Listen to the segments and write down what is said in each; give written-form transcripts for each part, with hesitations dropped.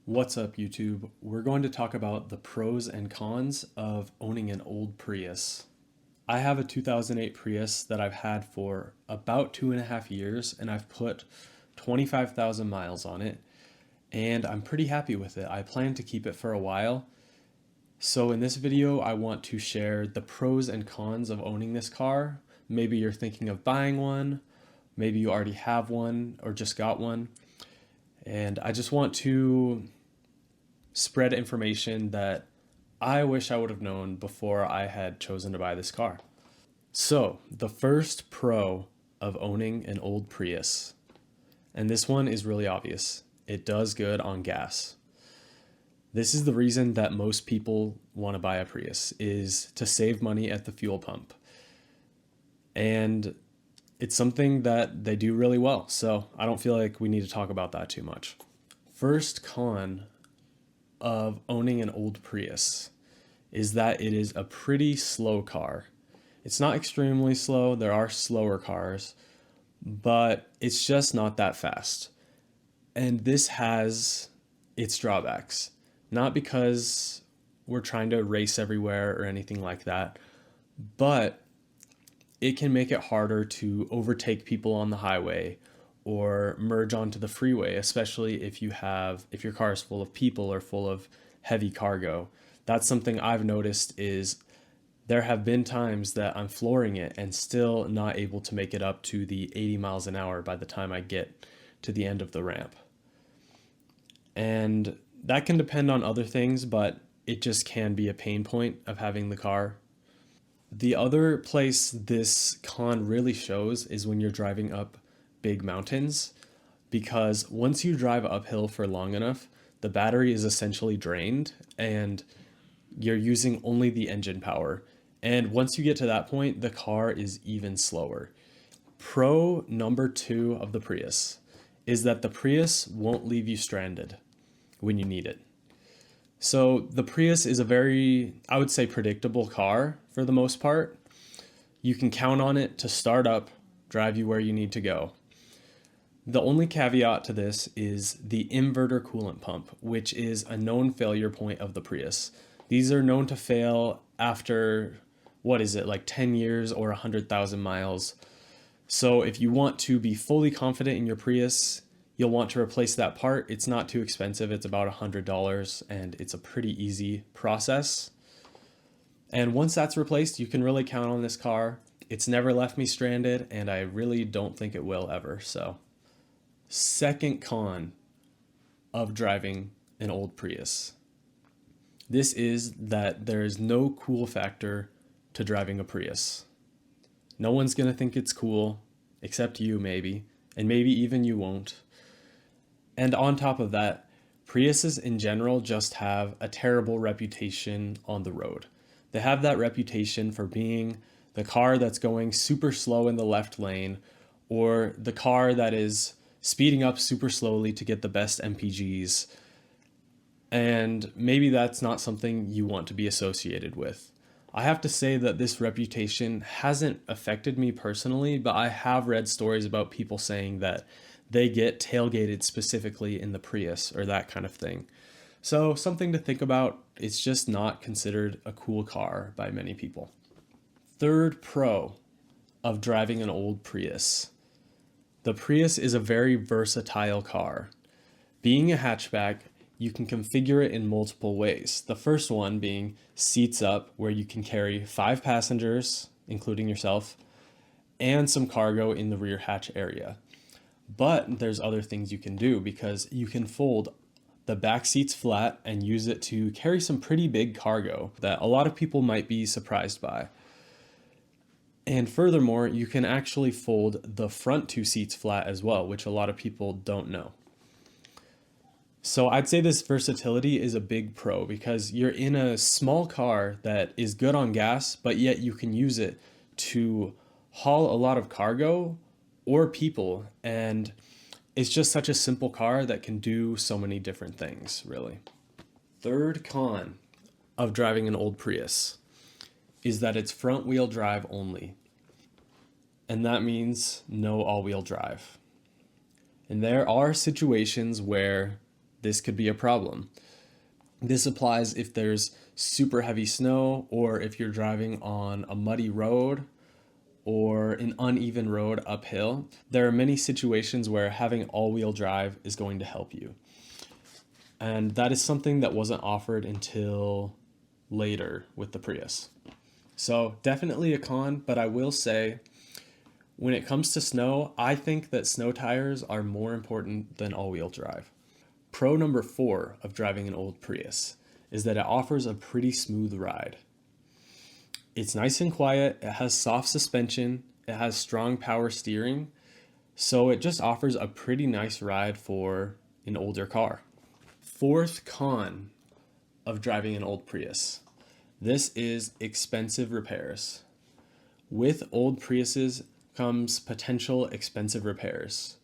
What's up, YouTube? We're going to talk about the pros and cons of owning an old Prius. I have a 2008 Prius that I've had for about 2.5 years, and I've put 25,000 miles on it, and I'm pretty happy with it. I plan to keep it for a while. So in this video, I want to share the pros and cons of owning this car. Maybe you're thinking of buying one, maybe you already have one or just got one. And I just want to spread information that I wish I would have known before I had chosen to buy this car. So, the first pro of owning an old Prius, and this one is really obvious, it does good on gas. This is the reason that most people want to buy a Prius, is to save money at the fuel pump. And it's something that they do really well, so I don't feel like we need to talk about that too much. First con of owning an old Prius is that it is a pretty slow car. It's not extremely slow, there are slower cars, but it's just not that fast. And this has its drawbacks. Not because we're trying to race everywhere or anything like that, but it can make it harder to overtake people on the highway or merge onto the freeway, especially if your car is full of people or full of heavy cargo. That's something I've noticed is there have been times that I'm flooring it and still not able to make it up to the 80 miles an hour by the time I get to the end of the ramp. And that can depend on other things, but it just can be a pain point of having the car. The other place this con really shows is when you're driving up big mountains, because once you drive uphill for long enough, the battery is essentially drained and you're using only the engine power. And once you get to that point, the car is even slower. Pro number 2 of the Prius is that the Prius won't leave you stranded when you need it. So the Prius is a very, I would say, predictable car for the most part. You can count on it to start up, drive you where you need to go. The only caveat to this is the inverter coolant pump, which is a known failure point of the Prius. These are known to fail after, like 10 years or 100,000 miles. So if you want to be fully confident in your Prius, you'll want to replace that part. It's not too expensive. It's about $100 and it's a pretty easy process. And once that's replaced, you can really count on this car. It's never left me stranded and I really don't think it will ever. So, second con of driving an old Prius. This is that there is no cool factor to driving a Prius. No one's gonna think it's cool, except you maybe, and maybe even you won't. And on top of that, Priuses in general just have a terrible reputation on the road. They have that reputation for being the car that's going super slow in the left lane, or the car that is speeding up super slowly to get the best MPGs. And maybe that's not something you want to be associated with. I have to say that this reputation hasn't affected me personally, but I have read stories about people saying that they get tailgated specifically in the Prius or that kind of thing. So something to think about. It's just not considered a cool car by many people. Third pro of driving an old Prius. The Prius is a very versatile car. Being a hatchback, you can configure it in multiple ways. The first one being seats up, where you can carry 5 passengers, including yourself, and some cargo in the rear hatch area. But there's other things you can do, because you can fold the back seats flat and use it to carry some pretty big cargo that a lot of people might be surprised by. And furthermore, you can actually fold the front 2 seats flat as well, which a lot of people don't know. So I'd say this versatility is a big pro, because you're in a small car that is good on gas, but yet you can use it to haul a lot of cargo or people. And it's just such a simple car that can do so many different things, really. Third con of driving an old Prius is that it's front wheel drive only. And that means no all-wheel drive. And there are situations where this could be a problem. This applies if there's super heavy snow, or if you're driving on a muddy road or an uneven road uphill. There are many situations where having all-wheel drive is going to help you. And that is something that wasn't offered until later with the Prius. So definitely a con, but I will say when it comes to snow, I think that snow tires are more important than all-wheel drive. Pro number 4 of driving an old Prius is that it offers a pretty smooth ride. It's nice and quiet, it has soft suspension, it has strong power steering, so it just offers a pretty nice ride for an older car. Fourth con of driving an old Prius. This is expensive repairs. With old Priuses comes potential expensive repairs.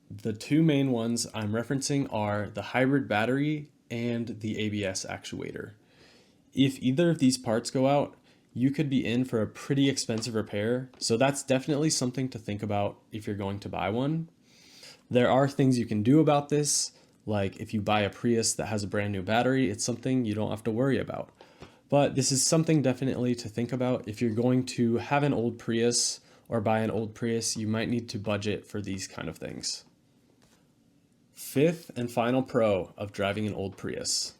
The two main ones I'm referencing are the hybrid battery and the ABS actuator. If either of these parts go out, you could be in for a pretty expensive repair, so that's definitely something to think about if you're going to buy one. There are things you can do about this, like if you buy a Prius that has a brand new battery, it's something you don't have to worry about. But this is something definitely to think about. If you're going to have an old Prius or buy an old Prius, you might need to budget for these kind of things. Fifth and final pro of driving an old Prius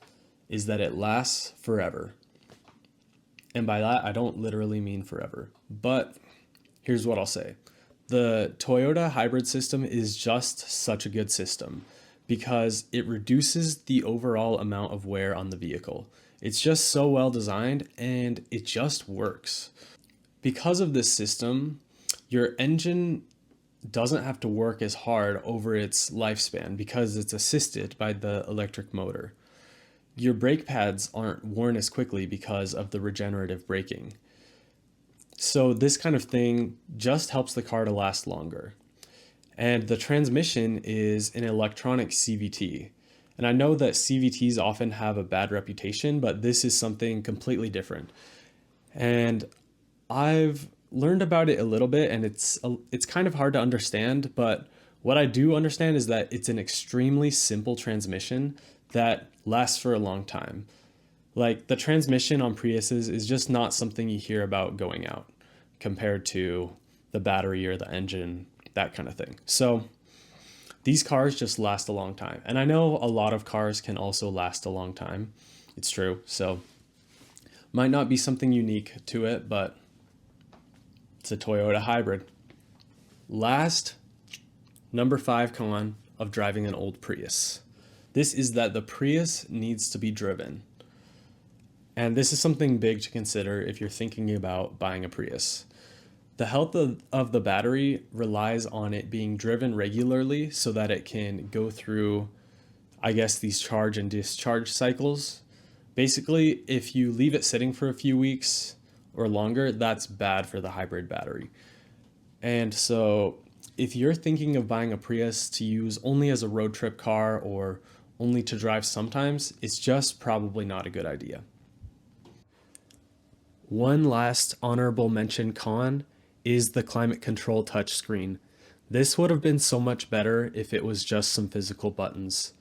is that it lasts forever. And by that, I don't literally mean forever, but here's what I'll say. The Toyota hybrid system is just such a good system because it reduces the overall amount of wear on the vehicle. It's just so well designed and it just works. Because of this system, your engine doesn't have to work as hard over its lifespan because it's assisted by the electric motor. Your brake pads aren't worn as quickly because of the regenerative braking. So this kind of thing just helps the car to last longer. And the transmission is an electronic CVT. And I know that CVTs often have a bad reputation, but this is something completely different. And I've learned about it a little bit, and it's kind of hard to understand, but what I do understand is that it's an extremely simple transmission that lasts for a long time. Like the transmission on Priuses is just not something you hear about going out compared to the battery or the engine, that kind of thing. So these cars just last a long time. And I know a lot of cars can also last a long time. It's true. So might not be something unique to it, but it's a Toyota hybrid. Last, number 5 con of driving an old Prius. This is that the Prius needs to be driven. And this is something big to consider if you're thinking about buying a Prius. The health of the battery relies on it being driven regularly so that it can go through, I guess, these charge and discharge cycles. Basically, if you leave it sitting for a few weeks or longer, that's bad for the hybrid battery. And so if you're thinking of buying a Prius to use only as a road trip car or only to drive sometimes, it's just probably not a good idea. One last honorable mention con is the climate control touchscreen. This would have been so much better if it was just some physical buttons.